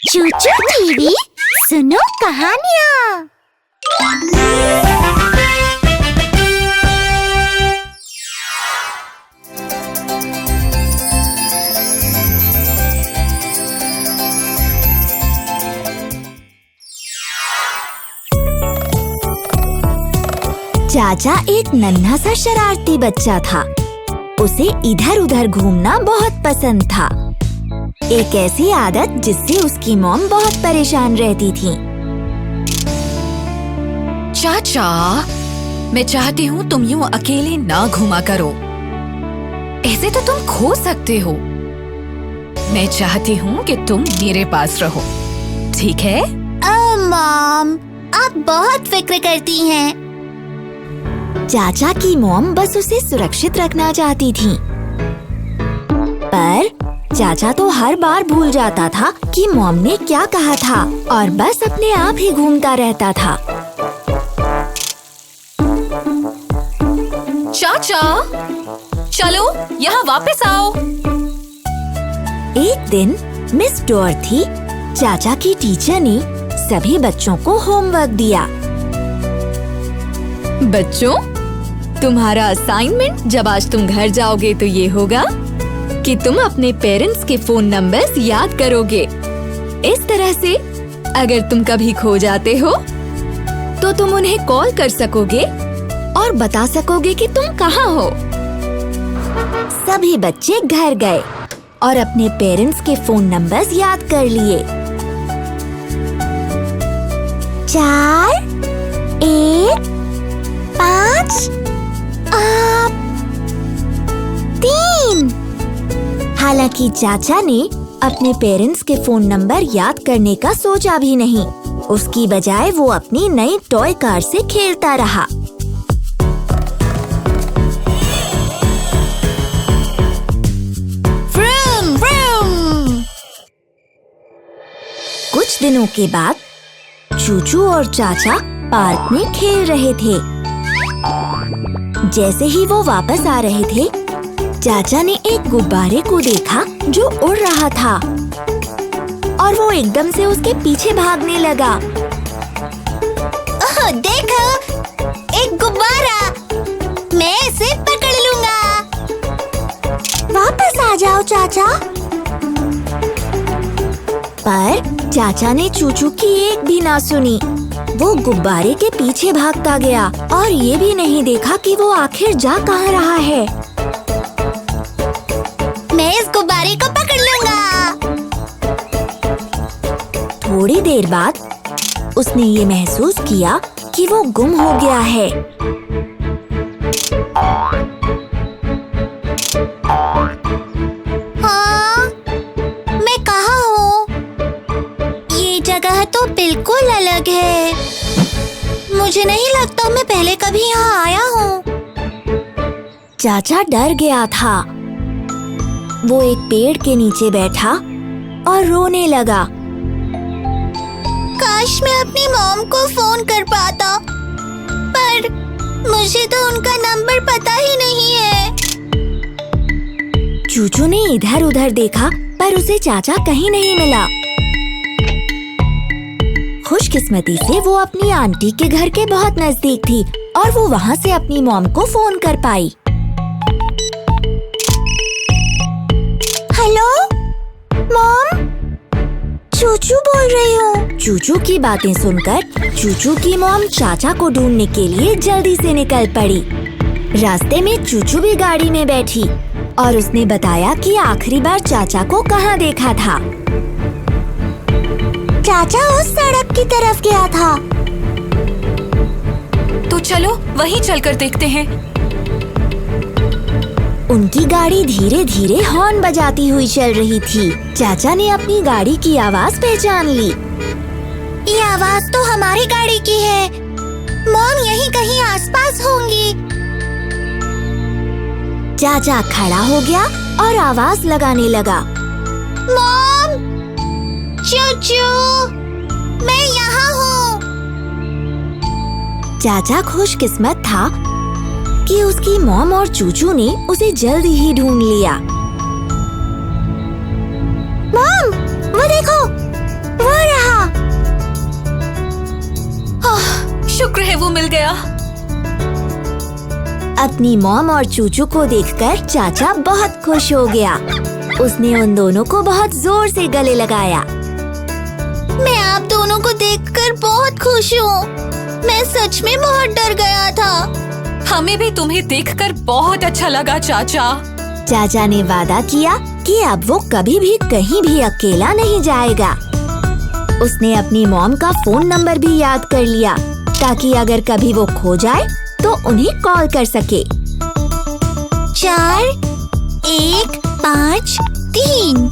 चूचू TV सुनो कहानियाँ। चाचा एक नन्हा सा शरारती बच्चा था। उसे इधर उधर घूमना बहुत पसंद था। एक ऐसी आदत जिससे उसकी मॉम बहुत परेशान रहती थी। चाचा, मैं चाहती हूँ तुम यूँ अकेले ना घूमा करो। ऐसे तो तुम खो सकते हो। मैं चाहती हूँ कि तुम मेरे पास रहो, ठीक है? मॉम, आप बहुत फिक्र करती हैं। चाचा की मॉम बस उसे सुरक्षित रखना चाहती थी, पर चाचा तो हर बार भूल जाता था कि मॉम ने क्या कहा था और बस अपने आप ही घूमता रहता था। चाचा, चलो यहाँ वापस आओ। एक दिन मिस डॉर्थी, चाचा की टीचर, ने सभी बच्चों को होमवर्क दिया। बच्चों, तुम्हारा असाइनमेंट जब आज तुम घर जाओगे तो ये होगा कि तुम अपने पेरेंट्स के फोन नंबर्स याद करोगे। इस तरह से अगर तुम कभी खो जाते हो तो तुम उन्हें कॉल कर सकोगे और बता सकोगे कि तुम कहाँ हो। सभी बच्चे घर गए और अपने पेरेंट्स के फोन नंबर्स याद कर लिए। 4 1 5 3। हालांकि चाचा ने अपने पेरेंट्स के फोन नंबर याद करने का सोचा भी नहीं। उसकी बजाय वो अपनी नई टॉय कार से खेलता रहा। Vroom vroom. कुछ दिनों के बाद चूचू और चाचा पार्क में खेल रहे थे। जैसे ही वो वापस आ रहे थे, चाचा ने एक गुब्बारे को देखा जो उड़ रहा था और वो एकदम से उसके पीछे भागने लगा। ओह, देखो, एक गुब्बारा! मैं इसे पकड़ लूंगा। वापस आ जाओ चाचा। पर चाचा ने चूचू की एक भी ना सुनी। वो गुब्बारे के पीछे भागता गया और ये भी नहीं देखा कि वो आखिर जा कहाँ रहा है। मैं इस गुब्बारे को पकड़ लूंगा। थोड़ी देर बाद उसने ये महसूस किया कि वो गुम हो गया है। हाँ, मैं कहाँ हूँ? ये जगह तो बिल्कुल अलग है। मुझे नहीं लगता मैं पहले कभी यहाँ आया हूँ। चाचा डर गया था। वो एक पेड़ के नीचे बैठा और रोने लगा। काश मैं अपनी मॉम को फोन कर पाता, पर मुझे तो उनका नंबर पता ही नहीं है। चूचू ने इधर उधर देखा, पर उसे चाचा कहीं नहीं मिला। खुशकिस्मती से वो अपनी आंटी के घर के बहुत नजदीक थी और वो वहाँ से अपनी मॉम को फोन कर पाई। हेलो मॉम, चूचू बोल रही हूँ। चूचू की बातें सुनकर चूचू की मॉम चाचा को ढूंढने के लिए जल्दी से निकल पड़ी। रास्ते में चूचू भी गाड़ी में बैठी और उसने बताया कि आखिरी बार चाचा को कहाँ देखा था। चाचा उस सड़क की तरफ गया था। तो चलो वहीं चलकर देखते हैं। उनकी गाड़ी धीरे धीरे हॉर्न बजाती हुई चल रही थी। चाचा ने अपनी गाड़ी की आवाज पहचान ली। ये आवाज तो हमारी गाड़ी की है। मॉम यहीं कहीं आसपास होंगी। चाचा खड़ा हो गया और आवाज लगाने लगा। मॉम, चूचू, मैं यहाँ हूँ। चाचा खुशकिस्मत था कि उसकी मॉम और चूचू ने उसे जल्दी ही ढूंढ लिया। मॉम, वो देखो, अपनी मॉम और चूचू को देखकर चाचा बहुत खुश हो गया। उसने उन दोनों को बहुत जोर से गले लगाया। मैं आप दोनों को देखकर बहुत खुश हूँ। मैं सच में बहुत डर गया था। हमें भी तुम्हें देखकर बहुत अच्छा लगा चाचा। चाचा ने वादा किया कि अब वो कभी भी कहीं भी अकेला नहीं जाएगा। उसने अपनी मॉम का फोन नंबर भी याद कर लिया ताकि अगर कभी वो खो जाए तो उन्हें कॉल कर सके। 4 1 5 3